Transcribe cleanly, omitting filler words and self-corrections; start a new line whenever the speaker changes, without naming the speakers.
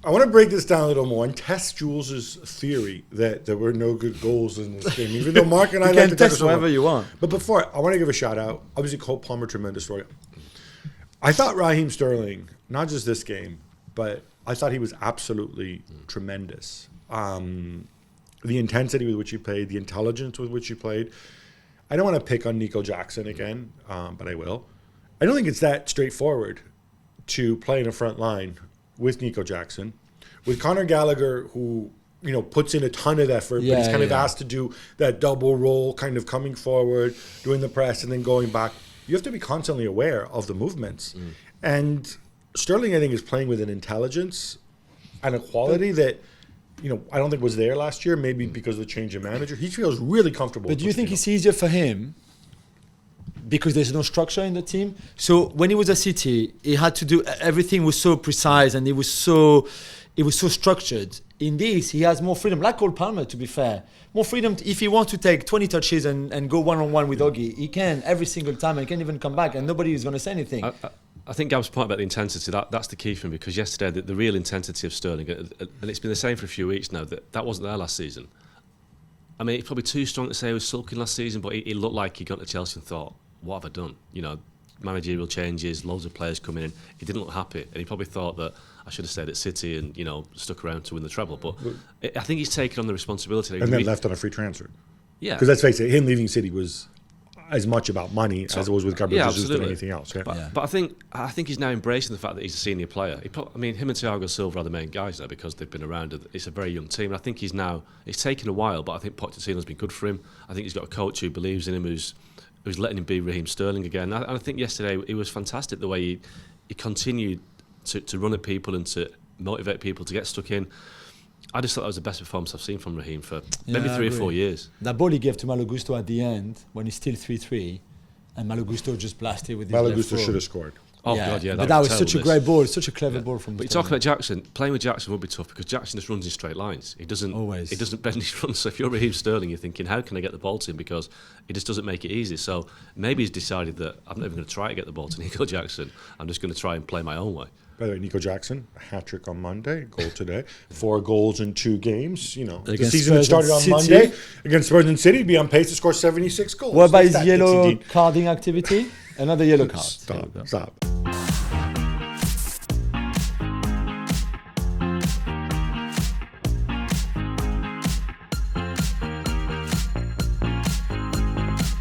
I want to break this down a little more and test Jules' theory that there were no good goals in this game. Even though Mark and I like to
test whatever you want.
But before, I want to give a shout out. Obviously, Cole Palmer, tremendous story. I thought Raheem Sterling, not just this game, but I thought he was absolutely tremendous. The intensity with which he played, the intelligence with which he played. I don't want to pick on Nico Jackson again, but I will. I don't think it's that straightforward to play in a front line with Nico Jackson, with Conor Gallagher, who puts in a ton of effort, but he's kind of asked to do that double role, kind of coming forward, doing the press, and then going back. You have to be constantly aware of the movements. And Sterling, I think, is playing with an intelligence and a quality that I don't think was there last year, maybe because of the change of manager. He feels really comfortable.
But do you think it's easier for him because there's no structure in the team? So when he was at City, he had to do everything was so precise and it was so structured. In this, he has more freedom, like Cole Palmer, to be fair. More freedom. If he wants to take 20 touches and go one-on-one with Oggy, he can every single time and can even come back and nobody is going to say anything.
I think Gab's point about the intensity, that's the key for him, because yesterday the real intensity of Sterling, and it's been the same for a few weeks now, that wasn't there last season. I mean, it's probably too strong to say he was sulking last season, but he looked like he got to Chelsea and thought, what have I done? Managerial changes, loads of players coming in. He didn't look happy, and he probably thought that I should have stayed at City and stuck around to win the treble. But I think he's taken on the responsibility.
And then left on a free transfer.
Yeah.
Because let's face it, him leaving City was as much about money as it was with Gabriel Jesus than anything else. Yeah.
But I think he's now embracing the fact that he's a senior player. Him and Thiago Silva are the main guys there because they've been around. It's a very young team. And I think it's taken a while, but I think Pochettino's been good for him. I think he's got a coach who believes in him, who's letting him be Raheem Sterling again. And I think yesterday it was fantastic the way he continued to run at people and to motivate people to get stuck in. I just thought that was the best performance I've seen from Raheem for maybe 3 or 4 years.
That ball he gave to Malo Gusto at the end when he's still 3-3 and Malo Gusto just blasted with his
Malo
left
Gusto
foot.
should have scored.
Oh, God, yeah.
But that was such a great ball, such a clever ball from
But you're talking about Jackson. Playing with Jackson would be tough because Jackson just runs in straight lines. He doesn't bend his runs. So if you're Raheem Sterling, you're thinking, how can I get the ball to him? Because he just doesn't make it easy. So maybe he's decided that I'm not even going to try to get the ball to Nico Jackson. I'm just going to try and play my own way.
By the way, Nico Jackson, a hat-trick on Monday, goal today. 4 goals in 2 games. The season that started on Monday against Spurs and City, be on pace to score 76 goals.
What about his yellow carding activity? Another yellow card.
Stop.